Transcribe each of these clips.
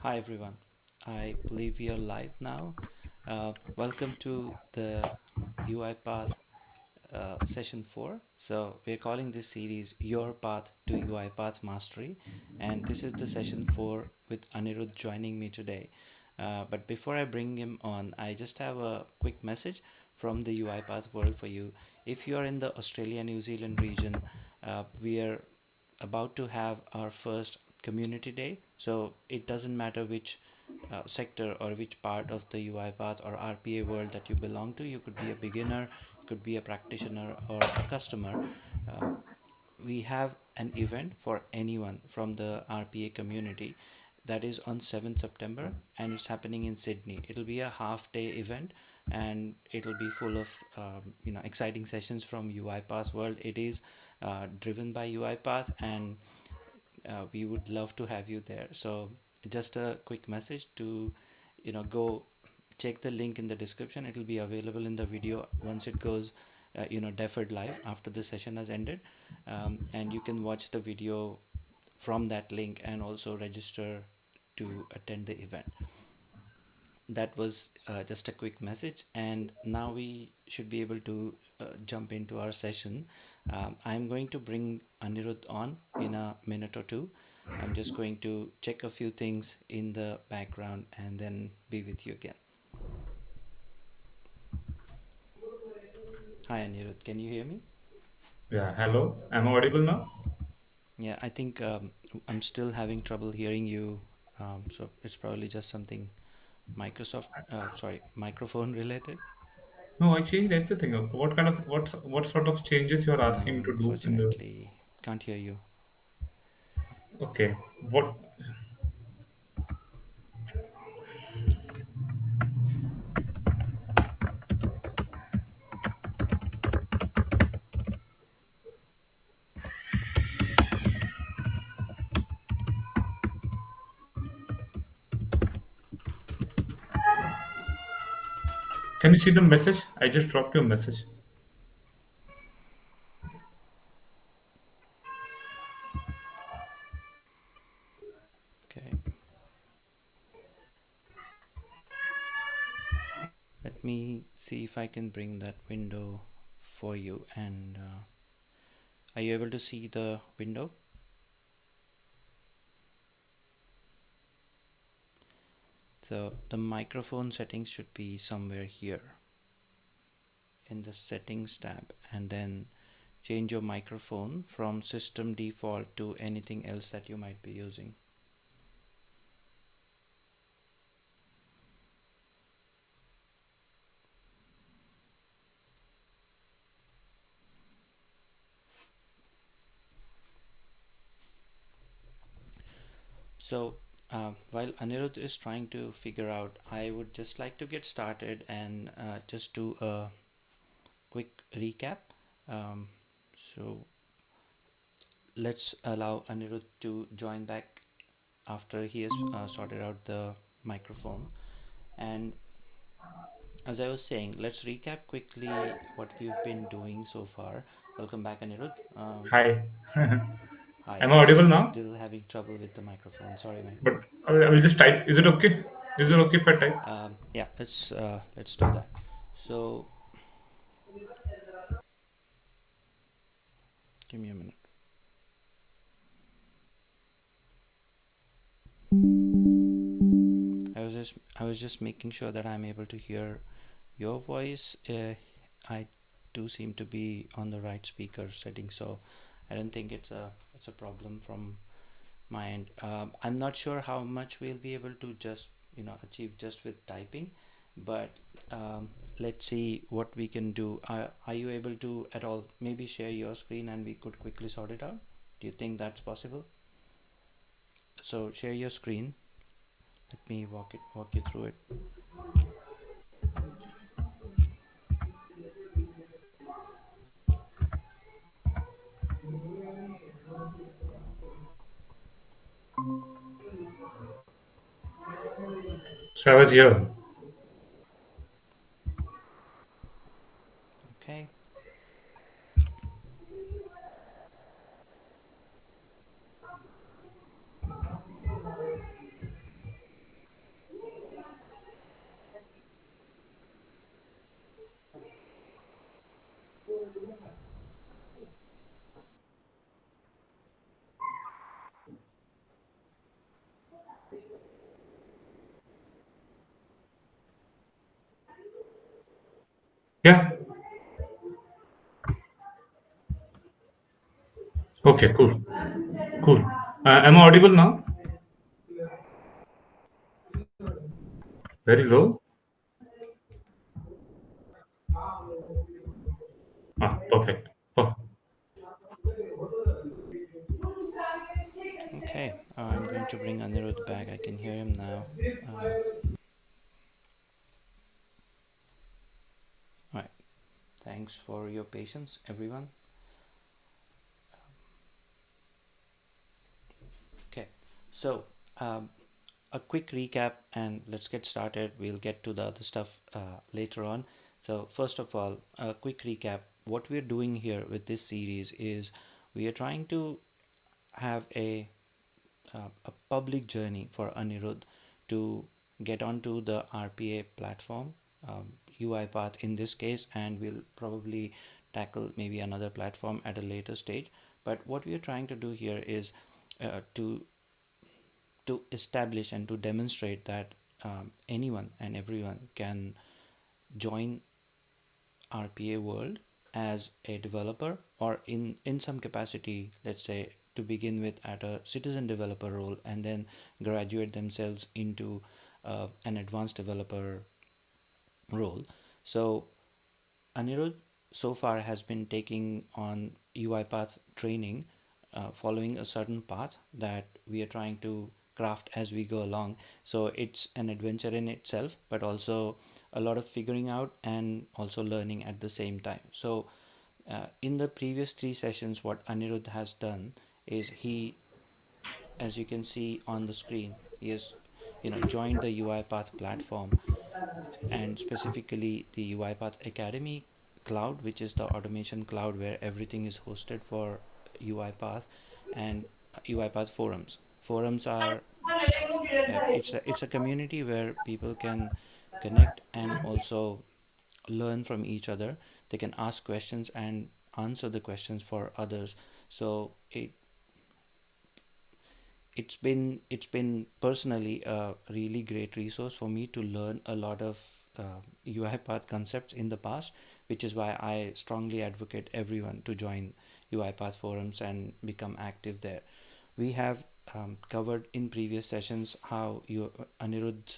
Hi everyone. I believe we are live now. Welcome to the UiPath session 4. So we're calling this series Your Path to UiPath Mastery, and this is the session 4 with Anirudh joining me today. But before I bring him on, I just have a quick message from the UiPath world for you. If you are in the Australia New Zealand region, we are about to have our first community day. So it doesn't matter which sector or which part of the UiPath or RPA world that you belong to. You could be a beginner, you could be a practitioner or a customer. Uh, we have an event for anyone from the RPA community that is on 7th September, and it's happening in Sydney. It'll be a half day event, and it'll be full of exciting sessions from UiPath world. It is driven by UiPath, and we would love to have you there. So just a quick message to go check the link in the description. It'll be available in the video once it goes deferred live after the session has ended, and you can watch the video from that link and also register to attend the event. That was just a quick message, and now we should be able to jump into our session. I'm going to bring Anirudh on in a minute or two. I'm just going to check a few things in the background and then be with you again. Hi Anirudh, can you hear me? Yeah, hello. Am I audible now? Yeah, I think I'm still having trouble hearing you, so it's probably just something microphone related. No, I changed everything. What kind of what sort of changes you are asking No, me to do in the? unfortunately, can't hear you. Okay. What? Can you see the message? I just dropped you a message. Okay, let me see if I can bring that window for you. And are you able to see the window? So the microphone settings should be somewhere here in the settings tab, and then change your microphone from system default to anything else that you might be using. So while Anirudh is trying to figure out, I would just like to get started and just do a quick recap. Um, so let's allow Anirudh to join back after he has sorted out the microphone. And as I was saying, let's recap quickly what we've been doing so far. Welcome back, Anirudh. Hi. Hi, Am I audible now? still having trouble with the microphone. Sorry, mate. But I will just type. Is it okay? Is it okay if I type? Yeah, let's do that. So give me a minute. I was just making sure that I'm able to hear your voice. I do seem to be on the right speaker setting, so I don't think it's a problem from my end. I'm not sure how much we'll be able to just achieve just with typing, but let's see what we can do. Are you able to at all maybe share your screen and we could quickly sort it out? Do you think that's possible? So share your screen. Let me walk you through it. So I was here. Okay. Yeah. Okay. Cool. Cool. Am I audible now? Very low. Perfect. Oh, Okay, I'm going to bring Anirudh back. I can hear him now. All right. Thanks for your patience, everyone. Okay, so um, a quick recap and let's get started. We'll get to the other stuff later on. So, first of all, a quick recap. What we're doing here with this series is we are trying to have a public journey for Anirudh to get onto the RPA platform, UiPath in this case, and we'll probably tackle maybe another platform at a later stage. But what we are trying to do here is to establish and to demonstrate that anyone and everyone can join RPA world as a developer or in some capacity, let's say to begin with at a citizen developer role and then graduate themselves into an advanced developer role. So Anirudh so far has been taking on UiPath training, following a certain path that we are trying to craft as we go along. So it's an adventure in itself, but also a lot of figuring out and also learning at the same time. So in the previous three sessions, what Anirudh has done is he, as you can see on the screen, he has joined the UiPath platform and specifically the UiPath Academy cloud, which is the automation cloud where everything is hosted for UiPath, and UiPath forums. Forums are it's a community where people can connect and also learn from each other. They can ask questions and answer the questions for others. So it's been personally a really great resource for me to learn a lot of UiPath concepts in the past, which is why I strongly advocate everyone to join UiPath forums and become active there. We have covered in previous sessions how Anirudh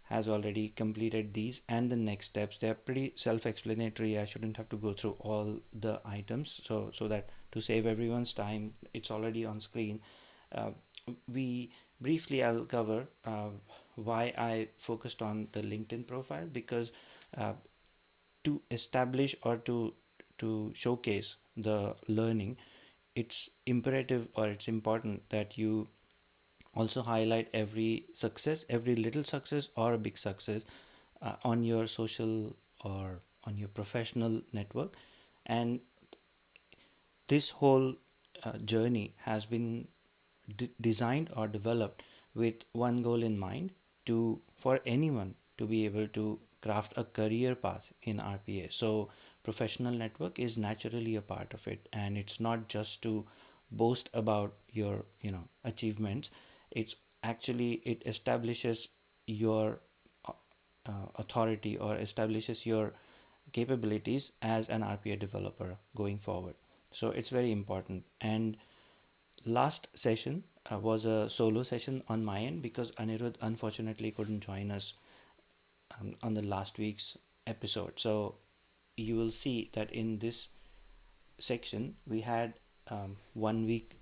has already completed these and the next steps. They are pretty self-explanatory. I shouldn't have to go through all the items, so that to save everyone's time, it's already on screen. uh, we briefly I'll cover why I focused on the LinkedIn profile, because uh, to establish or to showcase the learning, it's imperative or it's important that you also highlight every success, every little success or a big success on your social or on your professional network. And this whole journey has been designed or developed with one goal in mind, to for anyone to be able to craft a career path in RPA. So professional network is naturally a part of it, and it's not just to boast about your achievements. It's actually it establishes your uh, authority or establishes your capabilities as an RPA developer going forward. So it's very important. And last session was a solo session on my end because Anirudh unfortunately couldn't join us on the last week's episode. So you will see that in this section we had 1 week,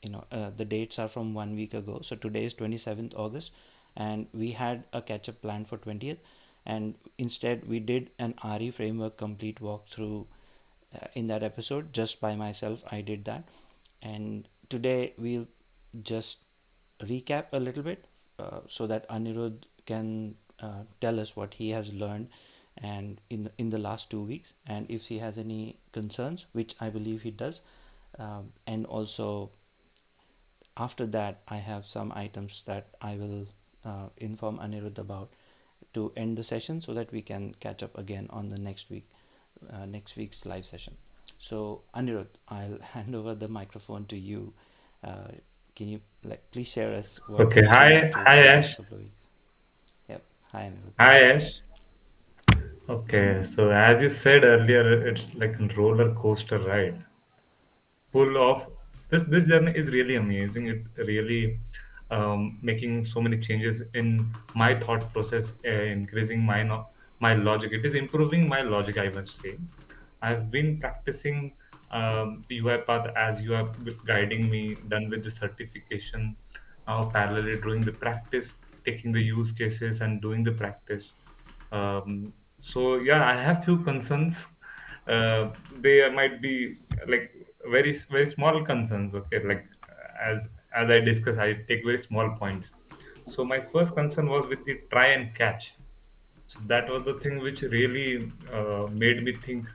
the dates are from 1 week ago. So today is 27th August, and we had a catch up plan for 20th, and instead we did an RE framework complete walkthrough in that episode. Just by myself I did that, and today we'll just recap a little bit so that Anirudh can tell us what he has learned and in the last 2 weeks, and if he has any concerns, which I believe he does. And also after that I have some items that I will inform Anirudh about to end the session so that we can catch up again on the next week's live session. So Anirudh, I'll hand over the microphone to you. can you like please share us what Okay. you've been up Hi, to hi the Ash. last couple of weeks? Yep. Hi, Anirudh. Hi Ash. Okay, so as you said earlier, it's like a roller coaster ride, full of this journey is really amazing. It really making so many changes in my thought process, increasing my my logic. It is improving my logic, I must say. I've been practicing UiPath as you are guiding me, done with the certification, now parallelly doing the practice, taking the use cases and doing the practice. So yeah, I have few concerns. They might be like very small concerns. Okay, like as I discuss, I take very small points. So my first concern was with the try and catch. So that was the thing which really made me think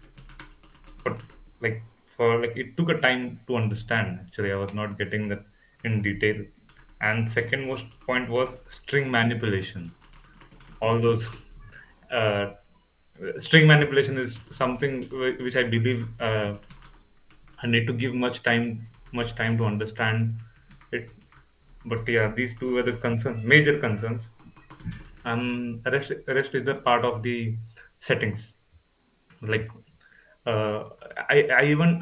but like for like it took a time to understand. Actually, I was not getting that in detail. And second most point was string manipulation. All those uh, string manipulation is something which I believe I need to give much time to understand it. But yeah, these two are the concerns, major concerns. Rest is a part of the settings. Like I even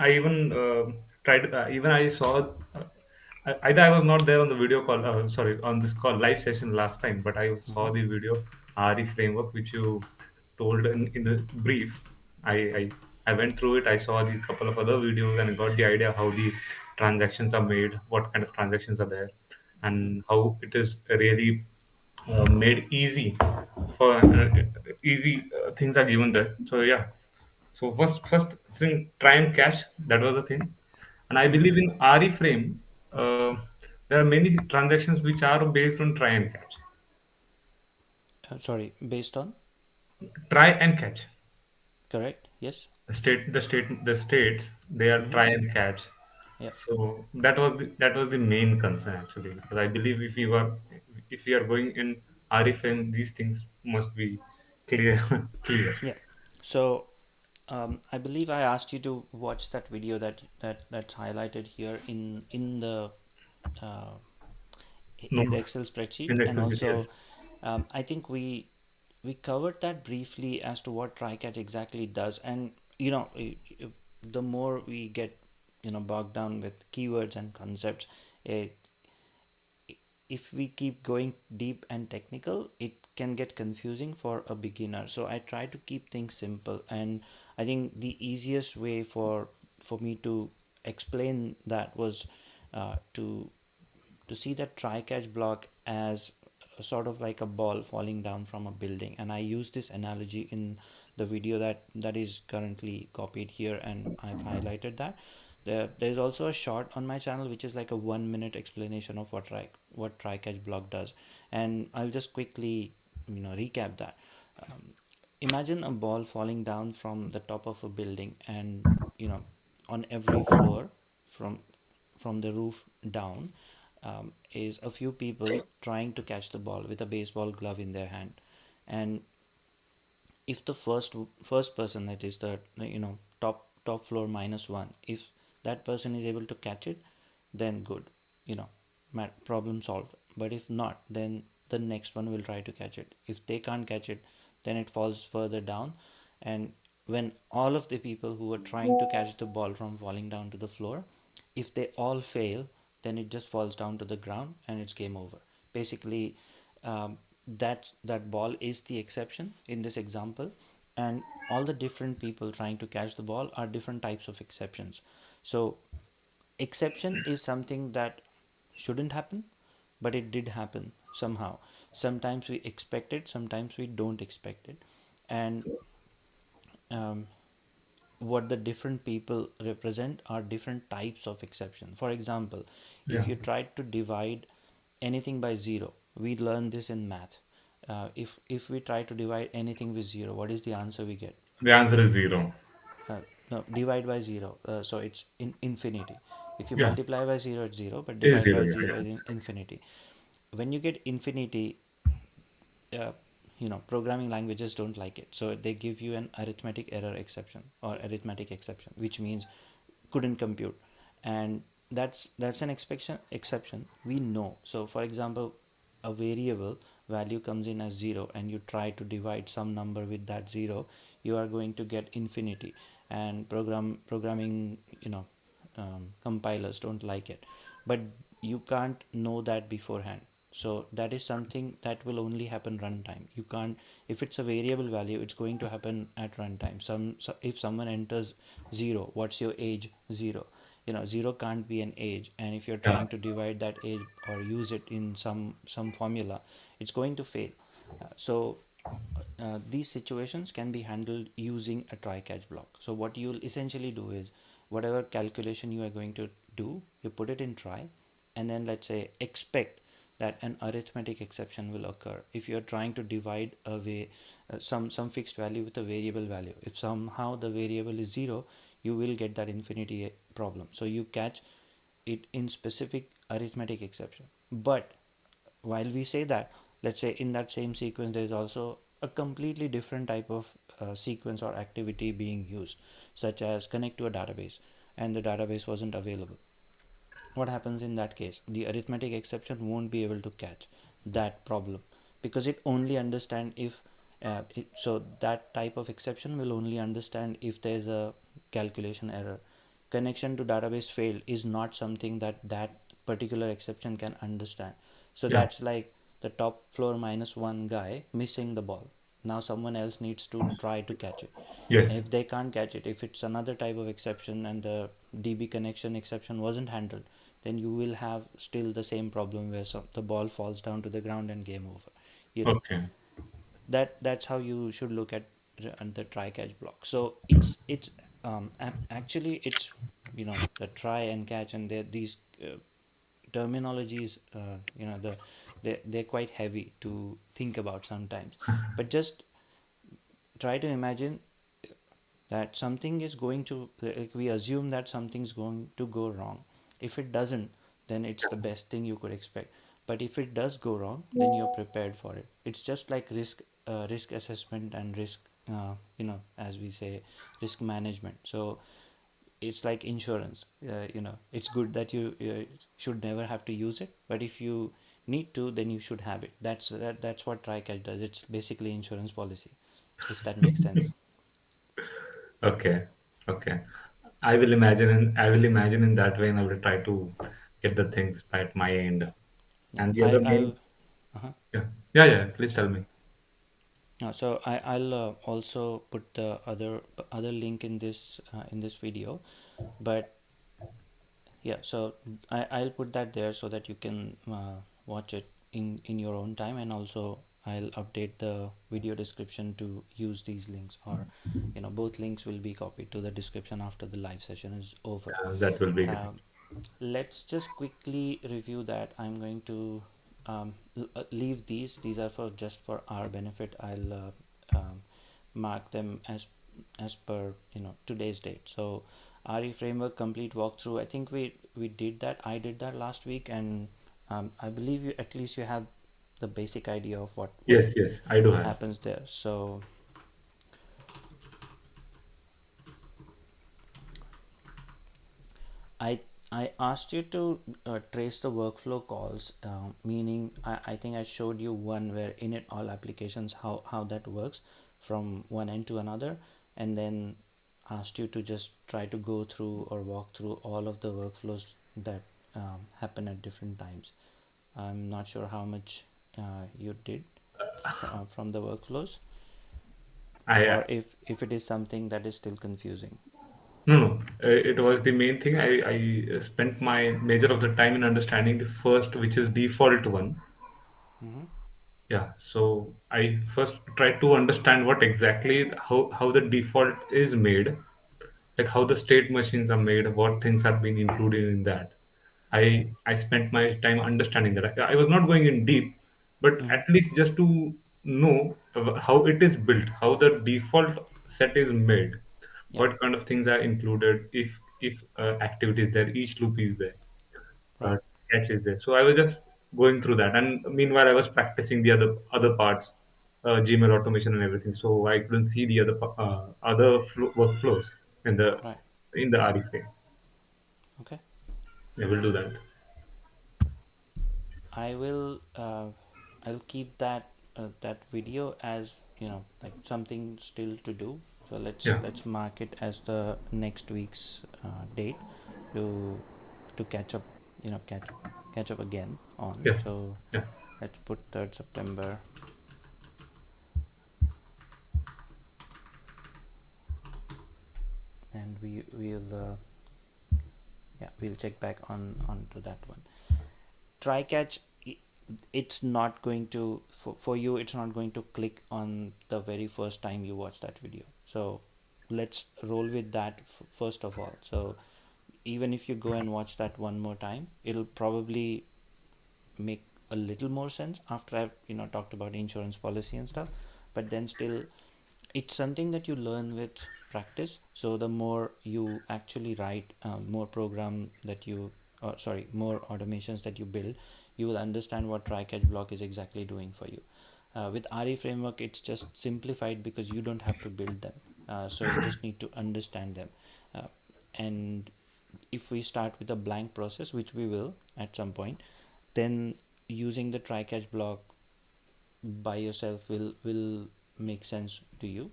tried even I saw either I was not there on the video call, sorry, on this call live session last time, but I saw Mm-hmm. the video RE framework which you told in the brief. I went through it. I saw the couple of other videos and got the idea how the transactions are made, what kind of transactions are there, Mm-hmm. and how it is really made easy for easy things are given there. So yeah, so first thing, try and catch. That was the thing, and I Mm-hmm. believe in RE frame. There are many transactions which are based on try and catch. Sorry, based on Try and catch. correct? Yes. The states they are Mm-hmm. try and catch. Yep. So that was the main concern actually, because I believe if you are going in RE frame, these things must be clear clear. Yep. So I believe I asked you to watch that video that's highlighted here uh, No, in the Excel spreadsheet, in and Excel sheet, yes. also I think we covered that briefly as to what TriCatch exactly does, and the more we get bogged down with keywords and concepts, it if we keep going deep and technical, it can get confusing for a beginner. So I try to keep things simple, and I think the easiest way for me to explain that was to see that try catch block as a sort of like a ball falling down from a building. And I use this analogy in the video that is currently copied here, and I've highlighted that. There's also a short on my channel which is like a 1 minute explanation of what try catch block does, and I'll just quickly recap that. um, Imagine a ball falling down from the top of a building, and on every floor from the roof down is a few people trying to catch the ball with a baseball glove in their hand. And if the first person, that is the top floor minus one, if that person is able to catch it, then good, you know problem solved. But if not, then the next one will try to catch it. If they can't catch it, then it falls further down. And when all of the people who are trying to catch the ball from falling down to the floor, if they all fail, then it just falls down to the ground and it's game over. Basically, that ball is the exception in this example, and all the different people trying to catch the ball are different types of exceptions. So exception is something that shouldn't happen, but it did happen somehow. Sometimes we expect it, sometimes we don't expect it. And um, what the different people represent are different types of exception. For example, if Yeah, you try to divide anything by zero, we learn this in math. If we try to divide anything with zero, what is the answer we get? the answer is zero. No, divide by zero, so it's in infinity. If you Yeah, multiply by zero, it's zero, but is divide zero. by Yeah, zero yeah. is in infinity. When you get infinity, uh, programming languages don't like it, so they give you an arithmetic error exception or arithmetic exception, which means couldn't compute. And that's an exception we know. So for example, a variable value comes in as 0 and you try to divide some number with that 0, you are going to get infinity. And programming, compilers don't like it, but you can't know that beforehand. So that is something that will only happen runtime. You can't, if it's a variable value, it's going to happen at runtime. If someone enters 0, what's your age? 0. 0 can't be an age, and if you're Yeah. trying to divide that age or use it in some formula, it's going to fail. These situations can be handled using a try catch block. So what you'll essentially do is, whatever calculation you are going to do, you put it in try, and then let's say expect that an arithmetic exception will occur if you're trying to divide away some fixed value with a variable value. If somehow the variable is 0, you will get that infinity problem. So you catch it in specific arithmetic exception. But while we say that, let's say in that same sequence there is also a completely different type of sequence or activity being used, such as connect to a database, and the database wasn't available. What happens in that case? The arithmetic exception won't be able to catch that problem, because it only understand if so that type of exception will only understand if there's a calculation error. Connection to database failed is not something that that particular exception can understand. So Yeah. that's like the top floor minus one guy missing the ball. Now someone else needs to try to catch it. Yes. If they can't catch it, if it's another type of exception and the DB connection exception wasn't handled, then you will have still the same problem where the ball falls down to the ground and game over. You know Okay. that's how you should look at the try catch block. So it's actually it's the try and catch, and these terminologies, they're quite heavy to think about sometimes. But just try to imagine that something is going to, like, we assume that something's going to go wrong. If it doesn't, then it's the best thing you could expect. But if it does go wrong, then you're prepared for it. It's just like risk assessment and risk, as we say, risk management. So it's like insurance. It's good that you should never have to use it, but if you need to, then you should have it. That's what TriCatch does. It's basically insurance policy, if that makes sense. Okay. Okay. I will imagine in that way, and I will try to get the things at my end. Yeah, And the I other main, I've uh-huh. yeah, yeah, yeah. Please tell me. I'll also put the other link in this video, but yeah, so I'll put that there so that you can watch it in your own time, and also I'll update the video description to use these links, or both links will be copied to the description after the live session is over. That will be great. Um, let's just quickly review that. I'm going to leave these are for just for our benefit. I'll mark them as per today's date. So RE framework complete walkthrough, I think we did that. I did that last week, and I believe you, at least you have the basic idea of what Yes, yes, I do have. happens there. So I I asked you to trace the workflow calls, meaning I think I showed you one where init all applications, how that works from one end to another, and then asked you to just try to go through or walk through all of the workflows that happen at different times. I'm not sure how much you did from the workflows, I or if it is something that is still confusing. No, no. It was the main thing. I spent my major of the time in understanding the first, which is default one. Mm-hmm. Yeah. So I first tried to understand what exactly how the default is made, like how the state machines are made, what things have been included in that. Okay. I spent my time understanding that. I was not going in deep, but Mm-hmm. at least just to know how it is built, how the default set is made, Yeah. what kind of things are included, if activity is there, each loop is there, uh, Right. catch is there. So I was just going through that, and meanwhile I was practicing the other parts, Gmail automation and everything. So I couldn't see the other workflows in the Right. RE frame. Okay. I will do that. I will I'll keep that video as, like something still to do. So Yeah, let's mark it as the next week's date to catch up, catch up again on. yeah, So yeah. let's put 3rd September, and we'll yeah, we'll check back onto that one. Try catch, it's not going to, for you, it's not going to click on the very first time you watch that video. So let's roll with that first of all. So even if you go and watch that one more time, it'll probably make a little more sense after I've, talked about insurance policy and stuff. But then still, it's something that you learn with practice. So the more you actually write, more program that you, sorry, more automations that you build, you will understand what try catch block is exactly doing for you. With RE framework, it's just simplified because you don't have to build them. So you just need to understand them. And if we start with a blank process, which we will at some point, then using the try catch block by yourself will make sense to you,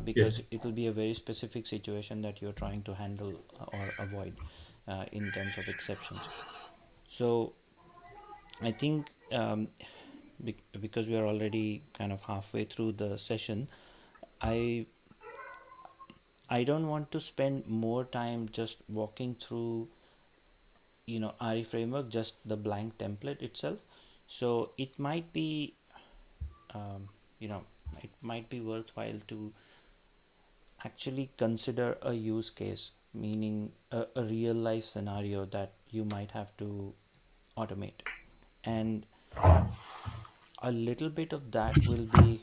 because Yes, it will be a very specific situation that you're trying to handle or avoid in terms of exceptions. So I think, because we are already kind of halfway through the session, I I don't want to spend more time just walking through, RE framework, just the blank template itself. So it might be, um, you know, it might be worthwhile to actually consider a use case, meaning a real life scenario that you might have to automate. And a little bit of that will be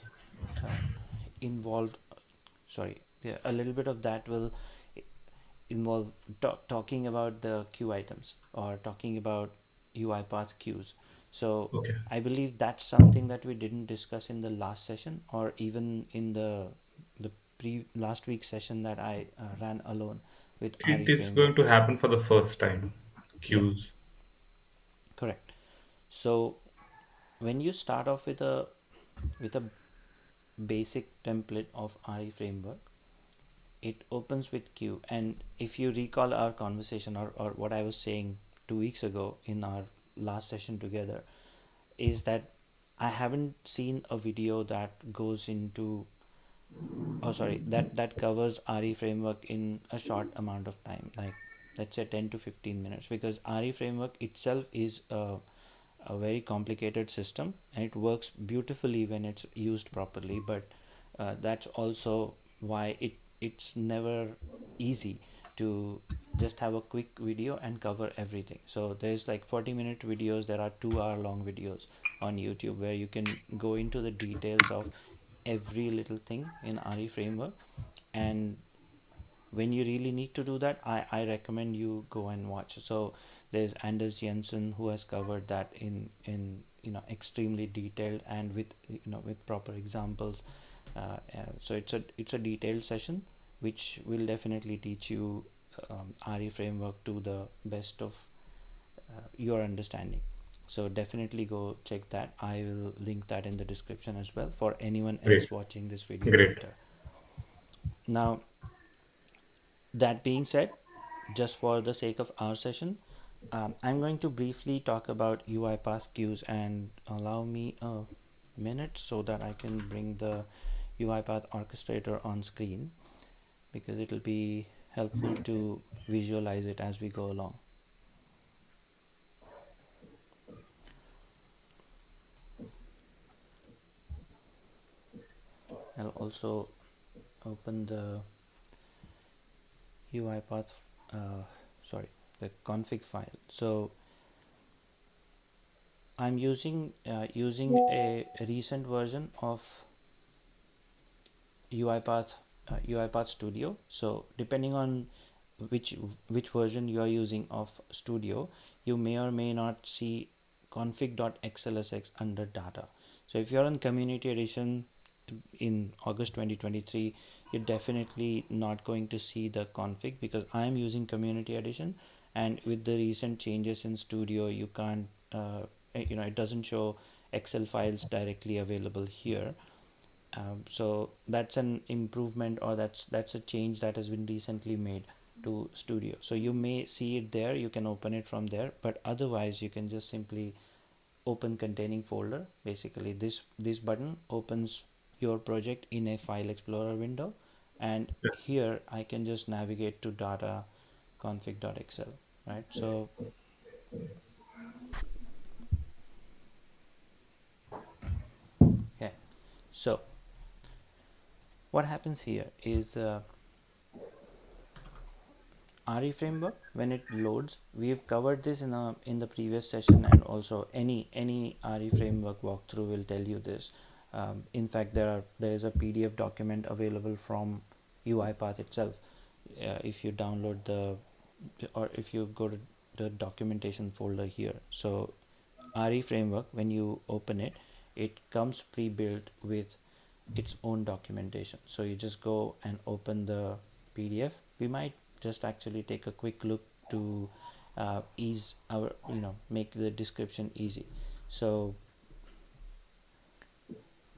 uh, involved, sorry, yeah, a little bit of that will involve talking about the queue items or talking about UiPath queues. So okay. I believe that's something that we didn't discuss in the last session, or even in the pre last week's session that I ran alone with It RE is going framework. to happen for the first time. Yep, Queues. correct. So when you start off with a basic template of RE framework, it opens with queue. And if you recall our conversation, or what I was saying 2 weeks ago in our last session together, is that I haven't seen a video that goes into, oh sorry, that covers RE framework in a short amount of time, like let's say 10 to 15 minutes, because RE framework itself is a very complicated system, and it works beautifully when it's used properly. But that's also why it's never easy to just have a quick video and cover everything. So there's like 40-minute videos, there are 2 hour long videos on YouTube where you can go into the details of every little thing in RE framework. And when you really need to do that, I recommend you go and watch. So there's Anders Jensen who has covered that in extremely detailed, and with with proper examples. So it's a detailed session which will definitely teach you RE framework to the best of your understanding. So definitely go check that. I will link that in the description as well for anyone Great, else watching this video great. later. Now, that being said, just for the sake of our session, I'm going to briefly talk about UiPath queues, and allow me a minute so that I can bring the UiPath orchestrator on screen, because it'll be helpful to visualize it as we go along. I'll also open the UiPath, sorry, the config file. So I'm using a recent version of UiPath, UiPath Studio. So depending on which which version you are using of Studio, you may or may not see config.xlsx under data. So if you're on Community Edition in August 2023, you're definitely not going to see the config, because I am using Community Edition, And with the recent changes in Studio, you can't, it doesn't show Excel files directly available here. So that's an improvement, or that's a change that has been recently made to Studio. So you may see it there, you can open it from there, but otherwise you can just simply open containing folder. Basically this button opens your project in a file explorer window, and here I can just navigate to data config.xl, right? So okay, so what happens here is RE framework, when it loads, we've covered this in the previous session, and also any RE framework walkthrough will tell you this. In fact, there is a PDF document available from UiPath itself. If you download or if you go to the documentation folder here, so RE framework, when you open it, it comes pre-built with its own documentation. So you just go and open the PDF. We might just actually take a quick look to ease our, make the description easy. So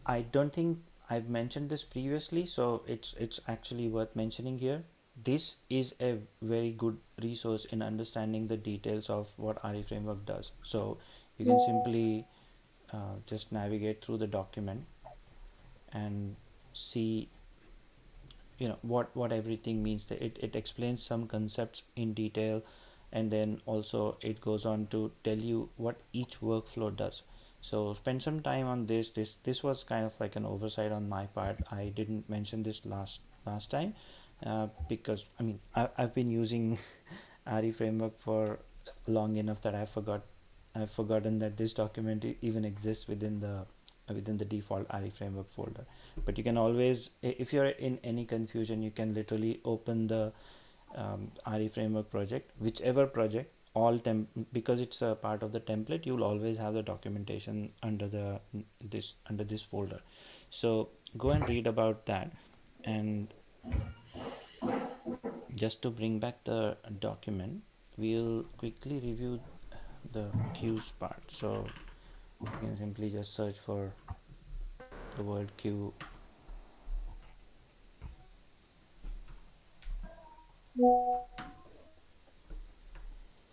I don't think I've mentioned this previously, so it's actually worth mentioning here. This is a very good resource in understanding the details of what RE framework does. So you can simply just navigate through the document and see what everything means. It explains some concepts in detail, and then also it goes on to tell you what each workflow does. So spend some time on this was kind of like an oversight on my part. I didn't mention this last time, because I've been using RE framework for long enough that I've forgotten that this document even exists within the default RE framework folder. But you can always, if you're in any confusion, you can literally open the RE framework project, whichever project, because it's a part of the template, you'll always have the documentation under this folder. So go and read about that. And just to bring back the document, we'll quickly review the queues part. So you can simply just search for the word queue.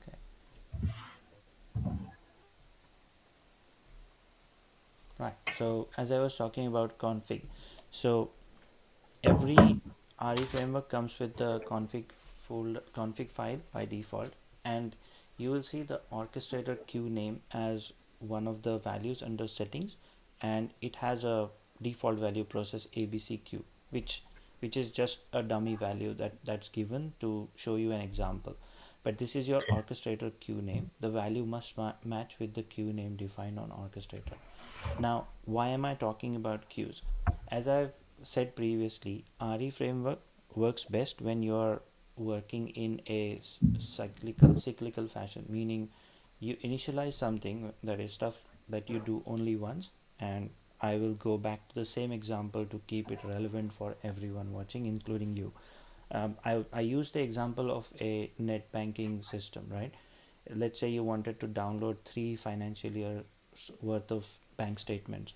Okay, right. So as I was talking about config, so every RE framework comes with the config file by default, and you will see the orchestrator queue name as one of the values under settings, and it has a default value process abcq, which is just a dummy value that's given to show you an example. But this is your orchestrator queue name. The value must match with the queue name defined on orchestrator. Now, why am I talking about queues? As I've said previously, RE framework works best when you're working in a cyclical fashion, meaning you initialize something, that is stuff that you do only once. And I will go back to the same example to keep it relevant for everyone watching, including you. I use the example of a net banking system, right? Let's say you wanted to download 3 financial years worth of bank statements,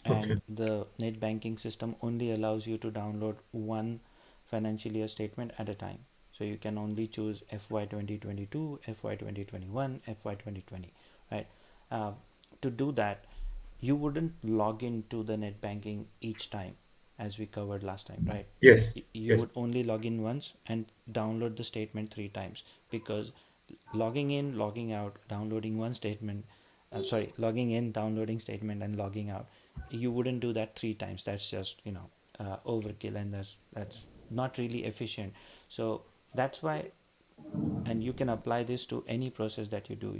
Okay. and the net banking system only allows you to download one financial year statement at a time. So you can only choose FY 2022, FY 2021, FY 2020, right? uh, to do that, you wouldn't log into the net banking each time, as we covered last time, right? Yes. You Yes. would only log in once and download the statement 3 times, because logging in, logging out, downloading one statement, logging in, downloading statement, and logging out, you wouldn't do that 3 times. That's just overkill, and that's not really efficient. So that's why, and you can apply this to any process that you do.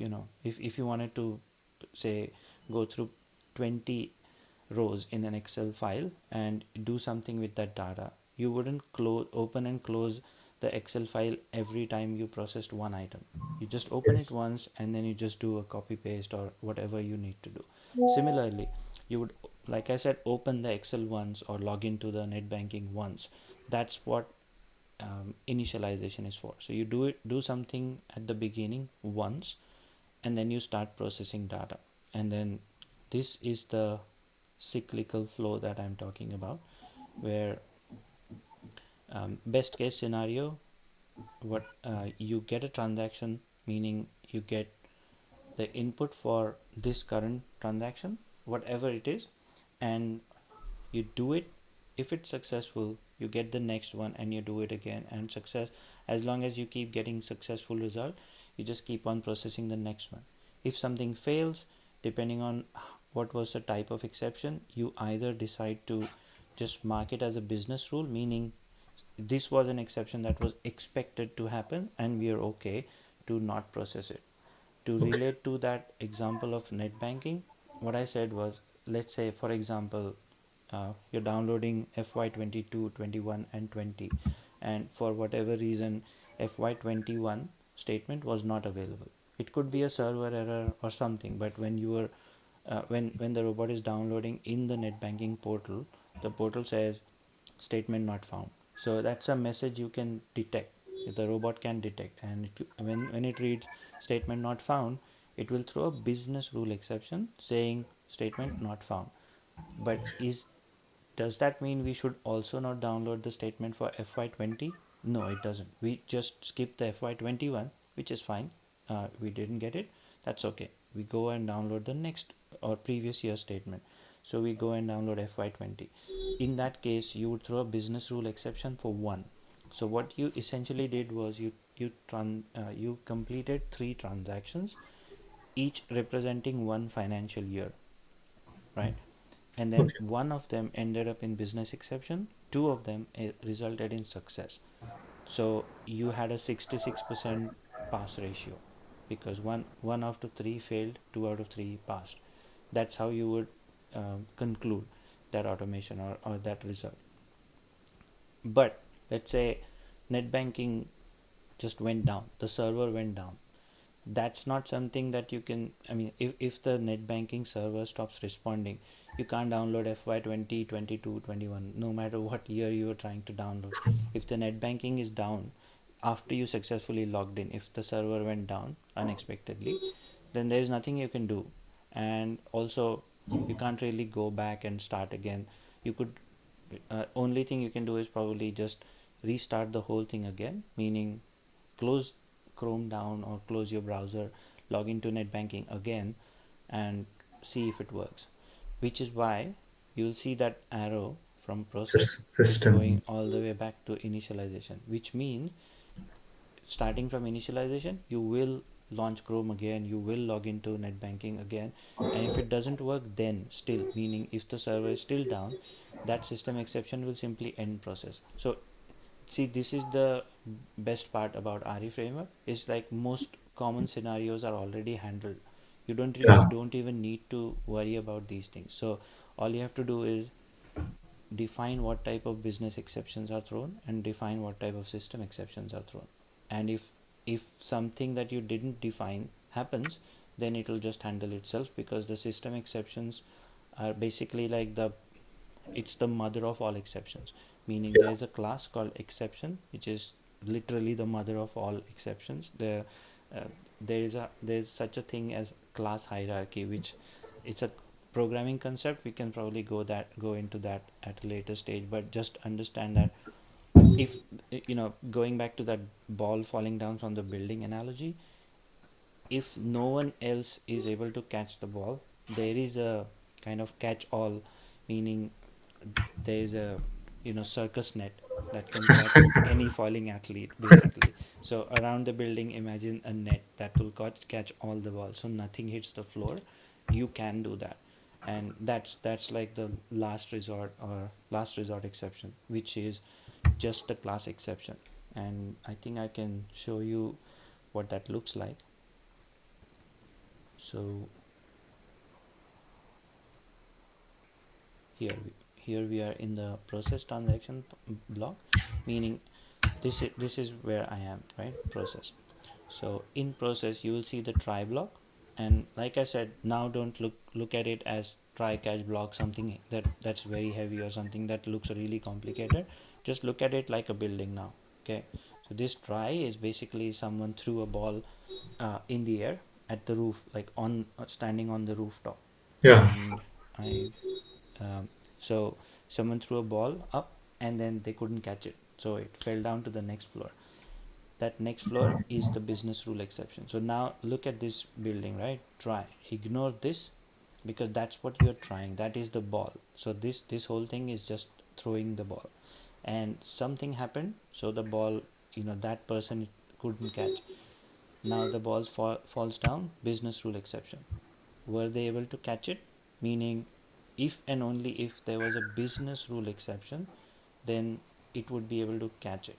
If you wanted to, say, go through 20 rows in an Excel file and do something with that data, you wouldn't open and close the Excel file every time you processed one item. You just open it Yes. once, and then you just do a copy paste or whatever you need to do. Similarly, you would, like I said, open the Excel once or log into the net banking once. That's what initialization is for. So you do something at the beginning once, and then you start processing data, and then this is the cyclical flow that I'm talking about, where best case scenario, what you get a transaction, meaning you get the input for this current transaction, whatever it is, and you do it. If it's successful, you get the next one and you do it again, and success, as long as you keep getting successful result, you just keep on processing the next one. If something fails, depending on what was the type of exception, you either decide to just mark it as a business rule, meaning this was an exception that was expected to happen and we are okay to not process it. To Okay. relate to that example of net banking, what I said was, let's say for example, you're downloading FY22, 21 and 20, and for whatever reason FY21 statement was not available. It could be a server error or something, but when you were when the robot is downloading in the net banking portal, the portal says statement not found. So that's a message you can detect, the robot can detect, and when it reads statement not found, it will throw a business rule exception saying statement not found. But does that mean we should also not download the statement for FY20? No, it doesn't. We just skip the FY21, which is fine. We didn't get it. That's okay. We go and download the next or previous year statement. So we go and download FY20. In that case, you would throw a business rule exception for one. So what you essentially did was you completed three transactions, each representing one financial year, right? And then Okay. one of them ended up in business exception, two of them resulted in success. So you had a 66% pass ratio, because one out of three failed, two out of three passed. That's how you would conclude that automation, or that result. But let's say net banking just went down, the server went down. That's not something that you can, I mean, if the net banking server stops responding, you can't download FY20, 22, 21, no matter what year you are trying to download. If the net banking is down after you successfully logged in, if the server went down unexpectedly, then there is nothing you can do. And also, you can't really go back and start again. You could only thing you can do is probably just restart the whole thing again, meaning close Chrome down or close your browser, log into net banking again, and see if it works. Which is why you'll see that arrow from process going System. all the way back to initialization, which means starting from initialization, you will launch Chrome again, you will log into net banking again, and if it doesn't work, then still, meaning if the server is still down, that system exception will simply end process. So see, this is the best part about RE framework, is like most common scenarios are already handled. You Yeah. don't even need to worry about these things. So all you have to do is define what type of business exceptions are thrown and define what type of system exceptions are thrown. And if something that you didn't define happens, then it will just handle itself, because the system exceptions are basically like it's the mother of all exceptions, meaning there Yeah. is a class called exception, which is literally the mother of all exceptions. Uh, there's such a thing as class hierarchy, which it's a programming concept. We can probably go into that at a later stage, but just understand that if going back to that ball falling down from the building analogy, if no one else is able to catch the ball, there is a kind of catch all, meaning there is a circus net that can catch any falling athlete basically. So around the building, imagine a net that will catch all the balls so nothing hits the floor. You can do that, and that's like the last resort exception, which is just the class exception. And I think I can show you what that looks like. So here we are in the process transaction block, meaning this is where I am, right? Process. So in process, you will see the try block, and like I said, now don't look at it as try catch block, something that's very heavy or something that looks really complicated. Just look at it like a building now. Okay, so this try is basically someone threw a ball in the air at the roof, like on standing on the rooftop, Yeah. and I so someone threw a ball up and then they couldn't catch it, so it fell down to the next floor. That next floor is the business rule exception. So now look at this building, right? Try ignore this, because that's what you're trying, that is the ball. So this whole thing is just throwing the ball, and something happened, so the ball, that person couldn't catch. Now the ball falls down, business rule exception. Were they able to catch it? Meaning, if and only if there was a business rule exception, then it would be able to catch it.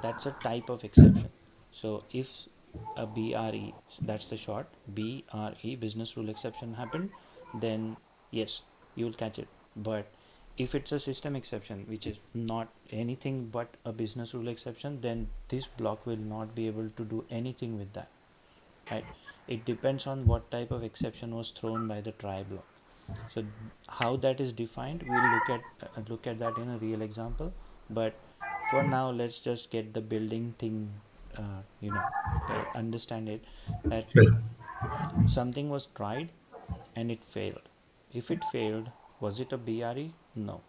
That's a type of exception. So if a BRE, that's the short, BRE, business rule exception happened, then yes, you will catch it. But if it's a system exception, which is not anything but a business rule exception, then this block will not be able to do anything with that, right? It depends on what type of exception was thrown by the try block. So how that is defined, we'll look at that in a real example. But for now, let's just get the building thing, understand it, that Yeah. something was tried and it failed. If it failed, was it a BRE? No.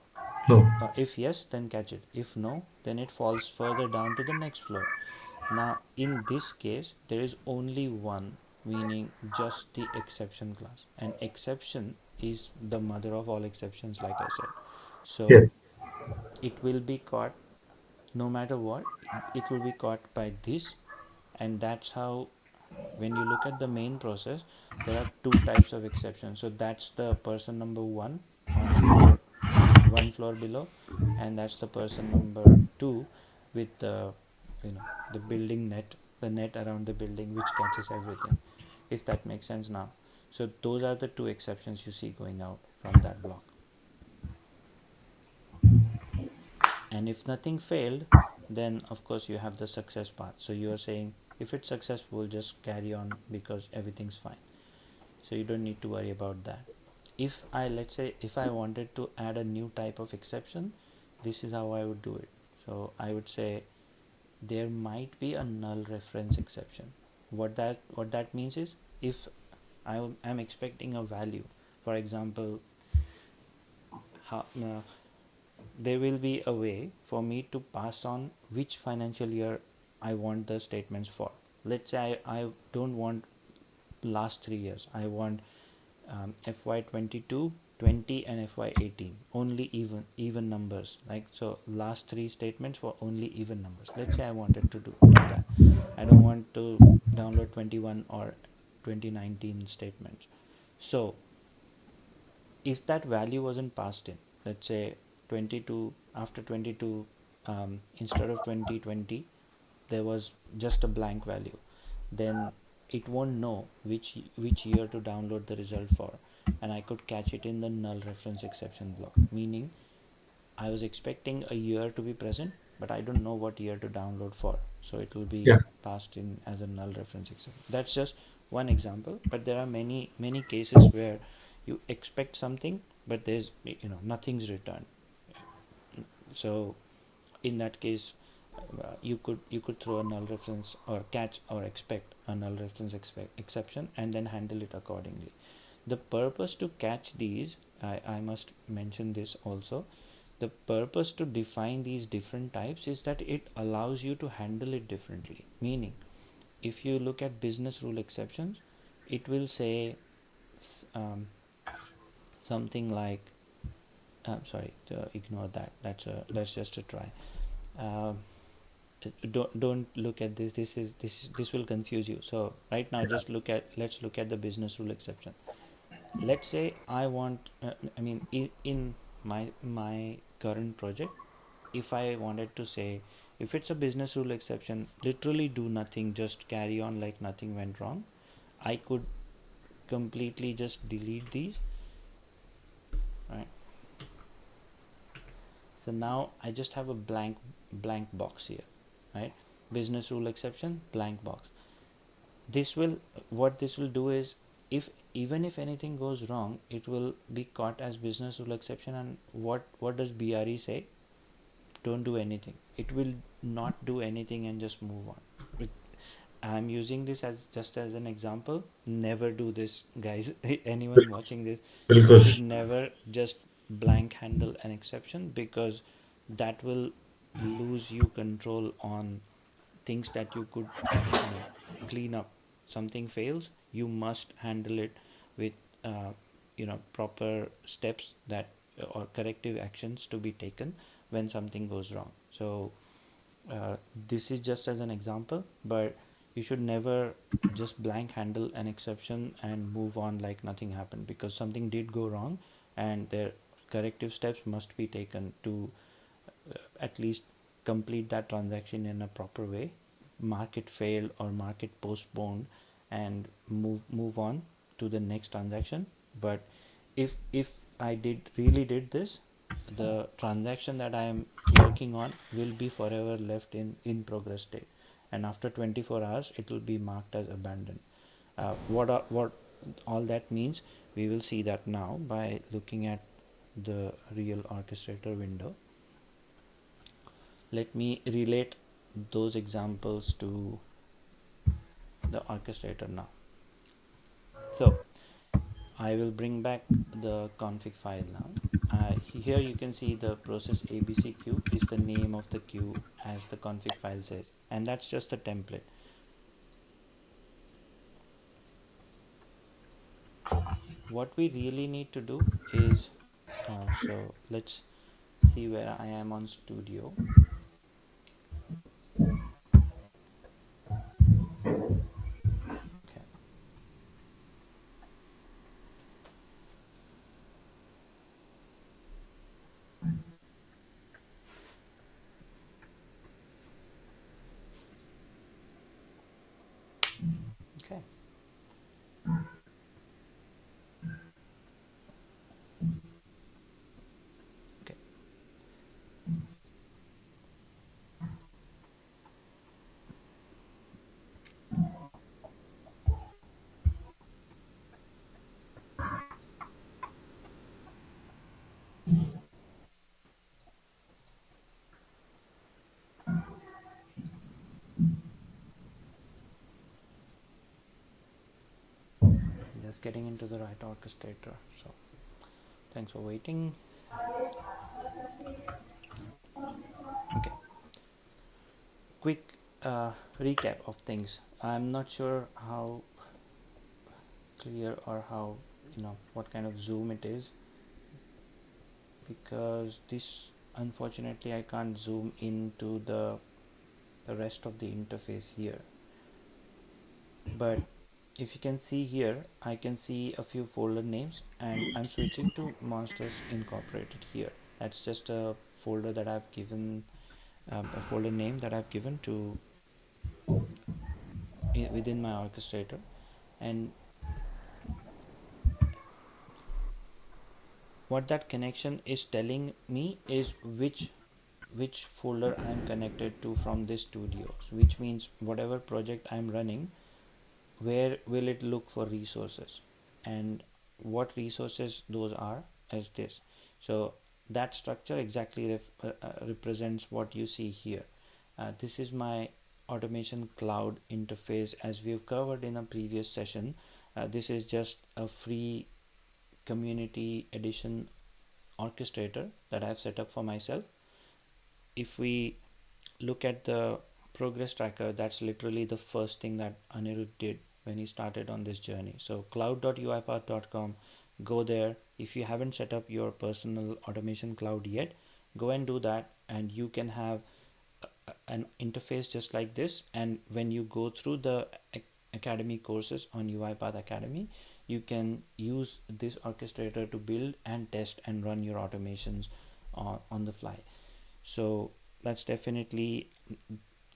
No. If yes, then catch it. If no, then it falls further down to the next floor. Now, in this case, there is only one, meaning just the exception class. And exception is the mother of all exceptions, like I said. So Yes. it will be caught no matter what, it will be caught by this. And that's how, when you look at the main process, there are two types of exceptions. So that's the person number one on floor, one floor below, and that's the person number two with the building net, the net around the building which catches everything, if that makes sense now. So those are the two exceptions you see going out from that block. And if nothing failed, then of course you have the success path. So you are saying, if it's successful, just carry on because everything's fine. So you don't need to worry about that. If I, let's say, if I wanted to add a new type of exception, this is how I would do it. So I would say there might be a null reference exception. What that means is, if I'm expecting a value, for example, how, there will be a way for me to pass on which financial year I want the statements for. Let's say I don't want last 3 years. I want FY22, 20, and FY18. Only even numbers. Like, so last three statements for only even numbers. Let's say I wanted to do that. I don't want to download 21 or 2019 statements. So if that value wasn't passed in, let's say 22, after 22, instead of 2020, there was just a blank value, then it won't know which year to download the result for, and I could catch it in the null reference exception block. Meaning, I was expecting a year to be present, but I don't know what year to download for, so it will be Yeah. passed in as a null reference exception. That's just one example, but there are many cases where you expect something, but there's nothing's returned. So in that case, you could throw a null reference, or catch or expect a null reference exception, and then handle it accordingly. The purpose to catch these, I must mention this also, the purpose to define these different types is that it allows you to handle it differently. Meaning, if you look at business rule exceptions, it will say something like, sorry, ignore that, that's just a try. um, don't look at this. This will confuse you. So right now, just let's look at the business rule exception. Let's say I want, I mean, in my current project, if I wanted to say, if it's a business rule exception, literally do nothing, just carry on like nothing went wrong, I could completely just delete these, right? So now I just have a blank box here, right? Business rule exception, blank box. What this will do is, if even if anything goes wrong, it will be caught as business rule exception. And what does BRE say don't do anything. It will not do anything and just move on. But I'm using this as just as an example. Never do this, guys. Anyone watching this, you बिल्कुल should never just blank handle an exception, because that will lose you control on things that you could, you know, clean up. Something fails, you must handle it with, proper steps that, or corrective actions to be taken when something goes wrong. So this is just as an example, but you should never just blank handle an exception and move on like nothing happened, because something did go wrong and their corrective steps must be taken to at least complete that transaction in a proper way, mark it failed or mark it postponed, and move on to the next transaction. But if I did this, the transaction that I am working on will be forever left in progress state, and after 24 hours it will be marked as abandoned. What all that means, we will see that now by looking at the real orchestrator window. Let me relate those examples to the orchestrator now. So I will bring back the config file now. Here you can see the process abcq is the name of the queue, as the config file says, and that's just a template. What we really need to do is, so let's see where I am on studio. Okay. Okay. Okay. Just getting into the right orchestrator. So thanks for waiting. Okay. Quick recap of things. I'm not sure how clear or how, what kind of zoom it is, because this, unfortunately, I can't zoom into the rest of the interface here. But if you can see here, I can see a few folder names, and I'm switching to Monsters Incorporated here. That's just a folder that I've given, a folder name that I've given to within my orchestrator. And what that connection is telling me is which folder I'm connected to from this studio, which means whatever project I'm running, where will it look for resources, and what resources those are as this. So that structure exactly represents what you see here. This is my automation cloud interface, as we've covered in a previous session. This is just a free community edition orchestrator that I've set up for myself. If we look at the progress tracker, that's literally the first thing that Anirudh did when he started on this journey. So cloud.uipath.com, go there. If you haven't set up your personal automation cloud yet, go and do that, and you can have an interface just like this. And when you go through the academy courses on UiPath Academy, you can use this orchestrator to build and test and run your automations on the fly. So that's definitely,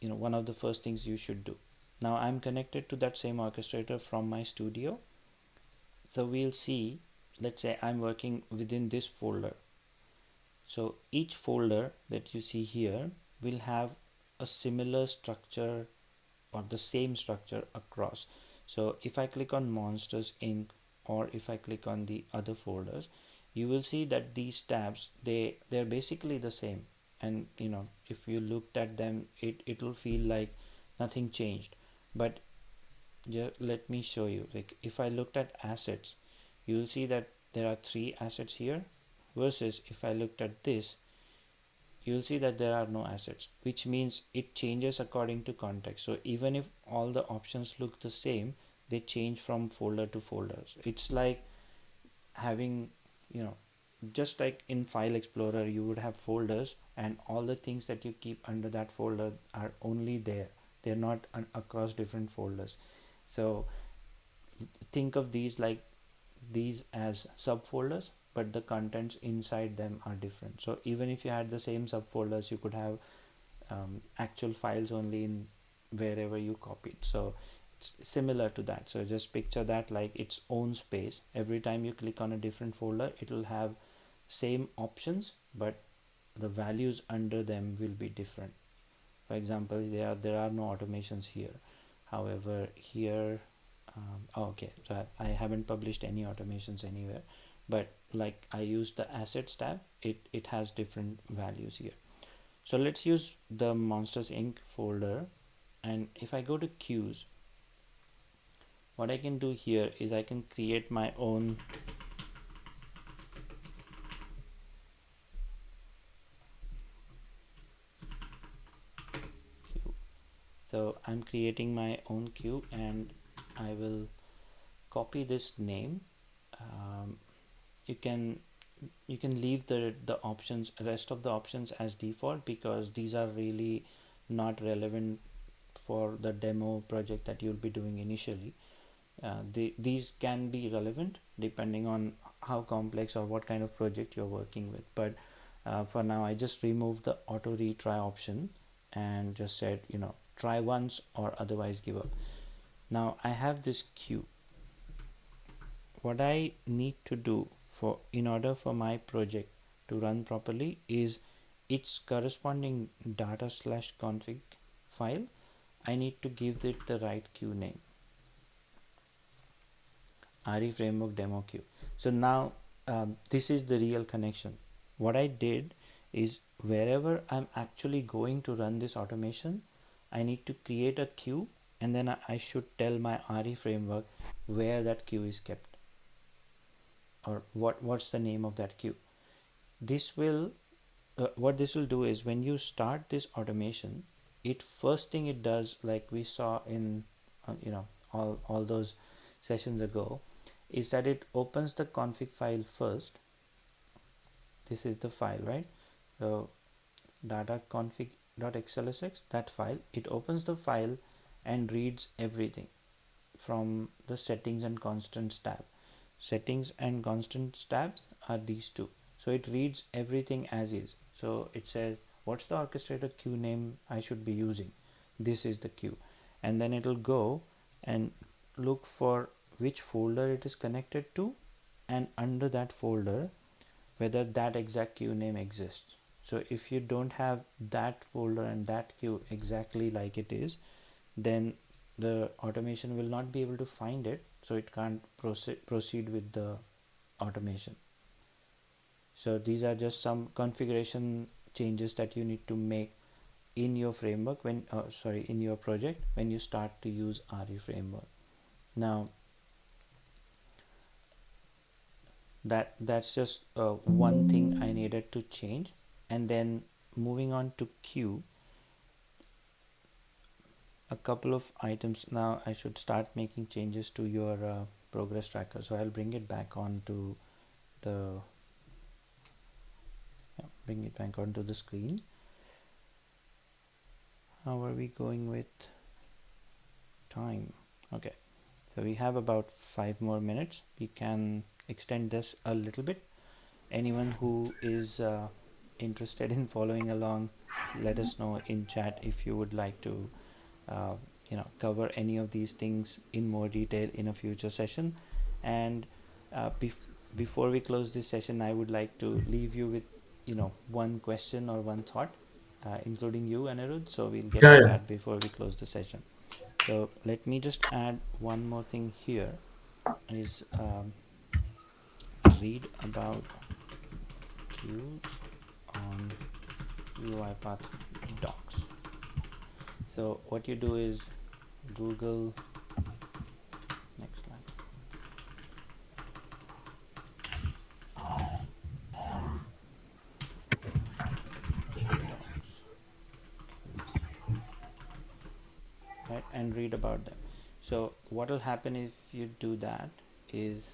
one of the first things you should do. Now I'm connected to that same orchestrator from my studio. So we'll see, let's say I'm working within this folder. So each folder that you see here will have a similar structure or the same structure across. So if I click on Monsters Inc., or if I click on the other folders, you will see that these tabs, they're basically the same. and if you looked at them, it will feel like nothing changed. But let me show you. Like if I looked at assets, you'll see that there are 3 assets here, versus if I looked at this, you'll see that there are no assets, which means it changes according to context. So even if all the options look the same, they change from folder to folder. It's like having, you know just like in File Explorer, you would have folders, and all the things that you keep under that folder are only there. They're not across different folders. So think of these as subfolders, but the contents inside them are different. So even if you had the same subfolders, you could have actual files only in wherever you copied. So it's similar to that. So just picture that like its own space. Every time you click on a different folder, it will have same options, but the values under them will be different. For example, there are no automations here. However, here, okay, so I haven't published any automations anywhere, but like I used the assets tab, it has different values here. So let's use the Monsters Inc. folder, and if I go to queues, what I can do here is I can create my own queue. So I'm creating my own queue, and I will copy this name. Um, you can leave the options, rest of the options as default, because these are really not relevant for the demo project that you'll be doing initially. These can be relevant depending on how complex or what kind of project you're working with, but for now I just removed the auto retry option and just said try once or otherwise give up. Now I have this queue. What I need to do for in order for my project to run properly is its corresponding data/config file. I need to give it the right queue name, RE framework demo queue. So now this is the real connection. What I did is wherever I'm actually going to run this automation, I need to create a queue, and then I should tell my RE framework where that queue is kept, or what's the name of that queue. This will what this will do is when you start this automation, it first thing it does, like we saw in all those sessions ago, is that it opens the config file first. This is the file, right? So data config.xlsx, that file, it opens the file and reads everything from the settings and constants tab. Settings and constants tabs are these two. So it reads everything as is. So it says what's the orchestrator queue name I should be using. This is the queue, and then it'll go and look for which folder it is connected to, and under that folder whether that exact queue name exists. So if you don't have that folder and that queue exactly like it is, then the automation will not be able to find it, so it can't proceed with the automation. So these are just some configuration changes that you need to make in your framework when in your project when you start to use RE framework. Now that's just one thing I needed to change. And then moving on to queue, a couple of items. Now I should start making changes to your progress tracker, so I'll bring it back onto the bring it back onto the screen. How are we going with time? Okay, so we have about 5 more minutes. We can extend this a little bit. Anyone who is interested in following along, let us know in chat if you would like to uh, cover any of these things in more detail in a future session. And before we close this session, I would like to leave you with one question or one thought, including you, Anirudh. So we'll get Yeah, to yeah. that before we close the session. So let me just add one more thing here, is read about queues on UiPath docs. So what you do is Google, next slide, docs, right, and read about them. So what will happen if you do that is,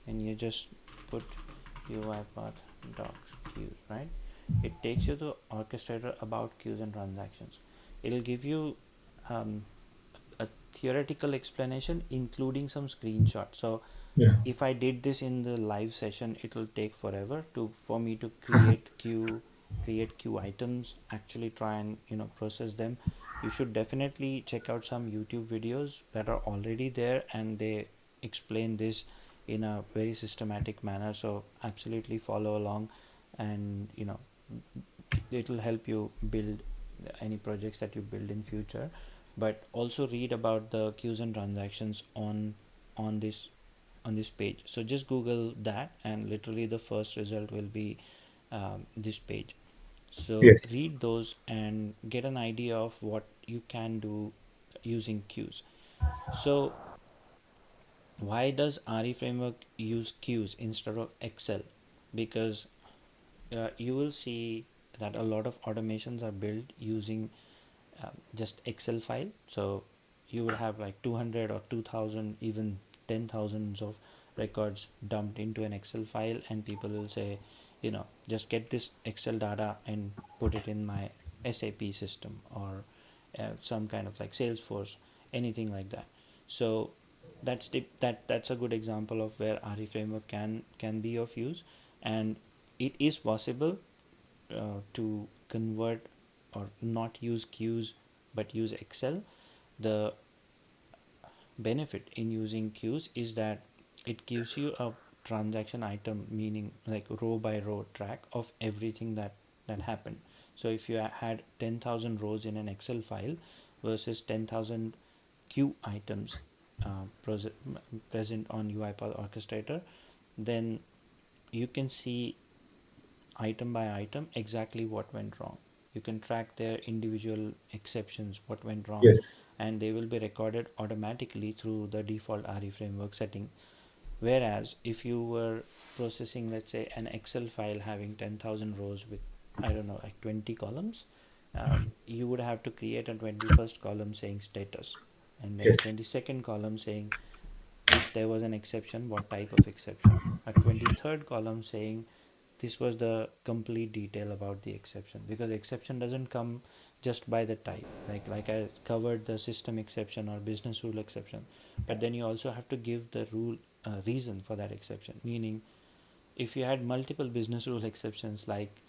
and you just put UiPath docs queues, right? It takes you to orchestrator about queues and transactions. It'll give you um, a theoretical explanation including some screenshots. So Yeah. if I did this in the live session, it will take forever to for me to create queue items, actually try and process them. You should definitely check out some YouTube videos that are already there, and they explain this in a very systematic manner. So absolutely follow along, and it will help you build any projects that you build in future. But also read about the queues and transactions on this on this page. So just Google that, and literally the first result will be this page. So Yes. read those and get an idea of what you can do using queues. So why does RE framework use queues instead of Excel? Because you will see that a lot of automations are built using just Excel file. So you would have like 200 or 2000, even 10,000s of records dumped into an Excel file, and people will say, just get this Excel data and put it in my SAP system, or some kind of like Salesforce, anything like that. So that's a good example of where RE framework can be of use, and it is possible to convert or not use queues but use Excel. The benefit in using queues is that it gives you a transaction item, meaning like row by row track of everything that happened. So if you had 10,000 rows in an Excel file versus 10,000 queue items present on UiPath Orchestrator, then you can see item by item exactly what went wrong. You can track their individual exceptions, what went wrong, Yes. and they will be recorded automatically through the default RE framework setting. Whereas if you were processing, let's say, an Excel file having 10,000 rows with, I don't know, like 20 columns, you would have to create a 21st column saying status, and then Yes. 22nd column saying if there was an exception, what type of exception, a 23rd column saying this was the complete detail about the exception, because the exception doesn't come just by the type, like I covered the system exception or business rule exception, but then you also have to give the rule reason for that exception, meaning if you had multiple business rule exceptions like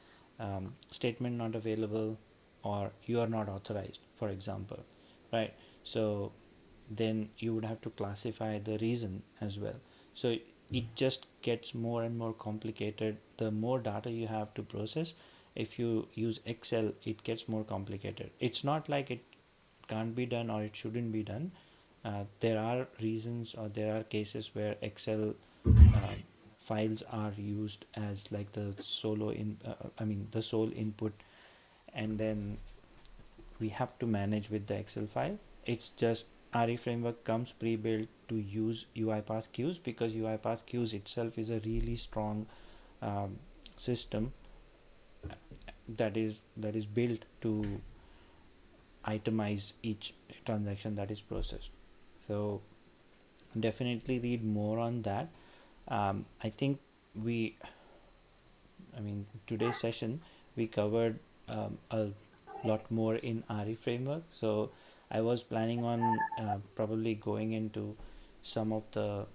statement not available or you are not authorized, for example, right? So then you would have to classify the reason as well. So it just gets more and more complicated the more data you have to process. If you use Excel, it gets more complicated. It's not like it can't be done or it shouldn't be done. There are reasons or there are cases where Excel uh, files are used as like the the sole input, and then we have to manage with the Excel file. It's just RE framework comes pre-built to use UiPath queues, because UiPath queues itself is a really strong um, system that is built to itemize each transaction that is processed. So definitely read more on that. I think we, today's session we covered a lot more in RE framework. So I was planning on probably going into some of the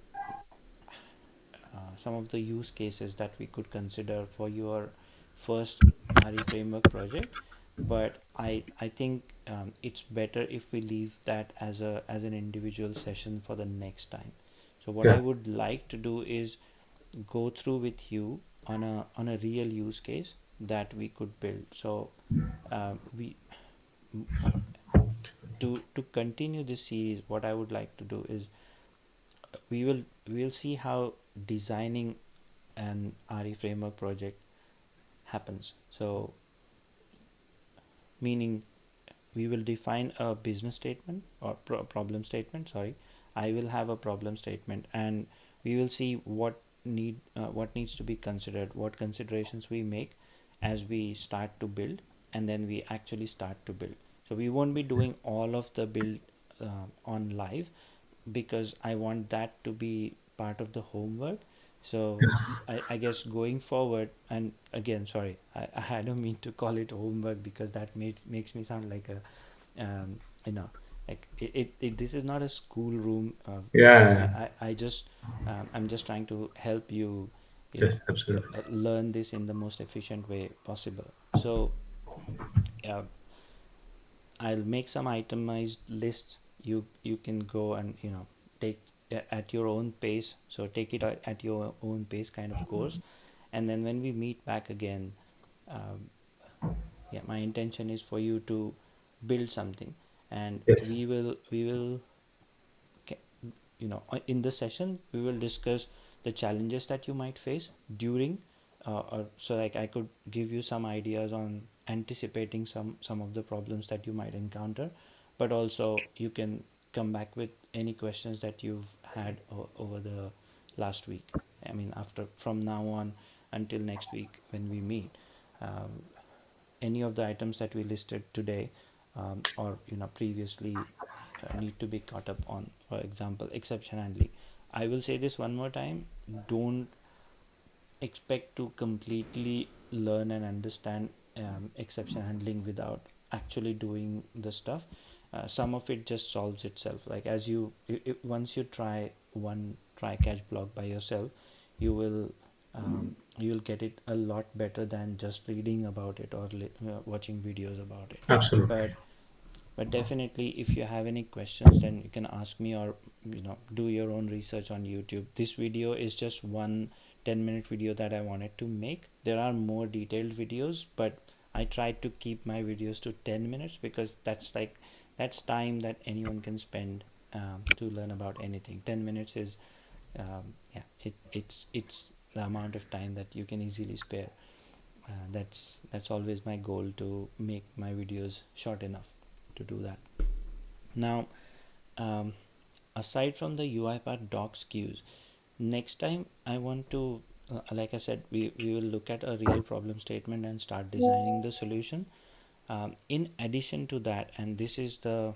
some of the use cases that we could consider for your first RE framework project, but I think it's better if we leave that as an individual session for the next time. So what I Yeah. would like to do is go through with you on a real use case that we could build. So we to continue this series, what I would like to do is we'll see how designing an RE framework project happens. So meaning we will define a business statement or problem statement. Sorry, I will have a problem statement, and we will see what needs to be considered, what considerations we make as we start to build, and then we actually start to build. So we won't be doing all of the build on live, because I want that to be part of the homework. So I guess going forward, and again, sorry, I don't mean to call it homework, because that makes me sound like a, um, you know, like this is not a schoolroom. Yeah. I just, I'm just trying to help you, Yes, absolutely. learn this in the most efficient way possible. So uh, I'll make some itemized lists. You can go and, take at your own pace. So take it at your own pace, kind of course. And then when we meet back again, um, yeah, my intention is for you to build something, and Yes, we will in this session we will discuss the challenges that you might face during, or so like I could give you some ideas on anticipating some of the problems that you might encounter, but also you can come back with any questions that you've had over the last week. I mean, after from now on until next week when we meet, um, any of the items that we listed today, or previously, need to be caught up on. For example, exception handling. I will say this one more time: don't expect to completely learn and understand exception handling without actually doing the stuff. Some of it just solves itself. Like, as once you try one try catch block by yourself, you will you'll get it a lot better than just reading about it or watching videos about it. absolutely. But definitely, if you have any questions, then you can ask me, or do your own research on YouTube. This video is just one 10-minute video that I wanted to make. There are more detailed videos, but I tried to keep my videos to 10 minutes, because that's time that anyone can spend to learn about anything. 10 minutes is, yeah, it's the amount of time that you can easily spare. That's always my goal, to make my videos short enough to do that. Now, um, aside from the UiPath docs queues, next time I want to, like I said, we will look at a real problem statement and start designing the solution. In addition to that, and this is the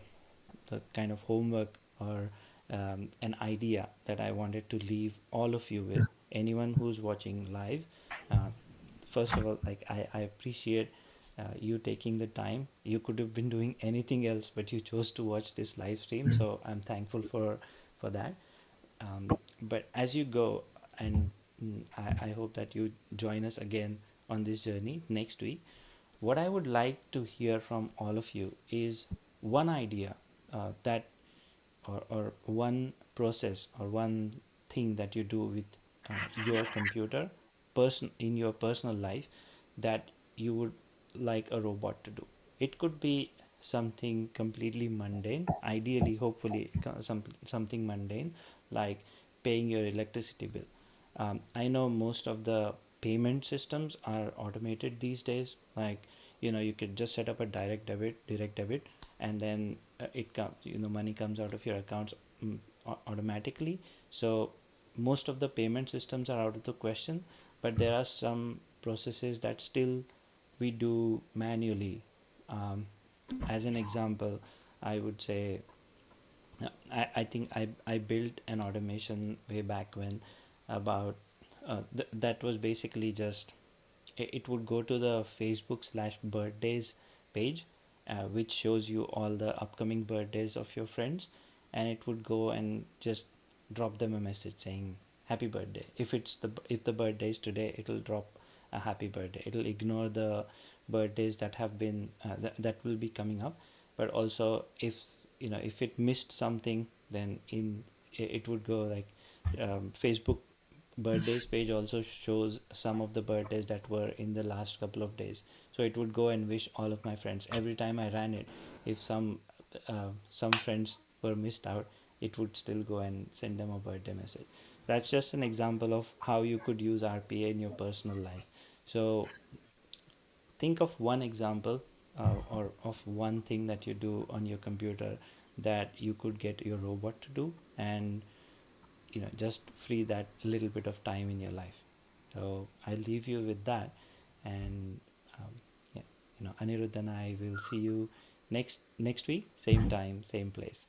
kind of homework, or an idea that I wanted to leave all of you with, anyone who's watching live. Uh, First of all, like, I appreciate you taking the time. You could have been doing anything else, but you chose to watch this live stream. So I'm thankful for that. But as you go, and I hope that you join us again on this journey next week. What I would like to hear from all of you is one idea, that or one process or one thing that you do with your computer, in your personal life, that you would like a robot to do. It could be something completely mundane, ideally, hopefully, something mundane, like paying your electricity bill. I know most of the payment systems are automated these days. Like, you could just set up a direct debit, and then it comes. Money comes out of your accounts, automatically. So most of the payment systems are out of the question, but there are some processes that still we do manually. As an example, I would say, I think I built an automation way back when, about that was basically just, it would go to the Facebook/birthdays page, which shows you all the upcoming birthdays of your friends, and it would go and just drop them a message saying happy birthday. If the birthday is today, it'll drop a happy birthday. It'll ignore the birthdays that have been that will be coming up. But also, if it missed something, then it would go like, Facebook birthdays page also shows some of the birthdays that were in the last couple of days. So it would go and wish all of my friends. Every time I ran it, if some friends were missed out, it would still go and send them a birthday message. That's just an example of how you could use RPA in your personal life. So think of one example, or of one thing that you do on your computer that you could get your robot to do, and just free that little bit of time in your life. So I leave you with that, and yeah, Anirudh and I will see you next week, same time, same place.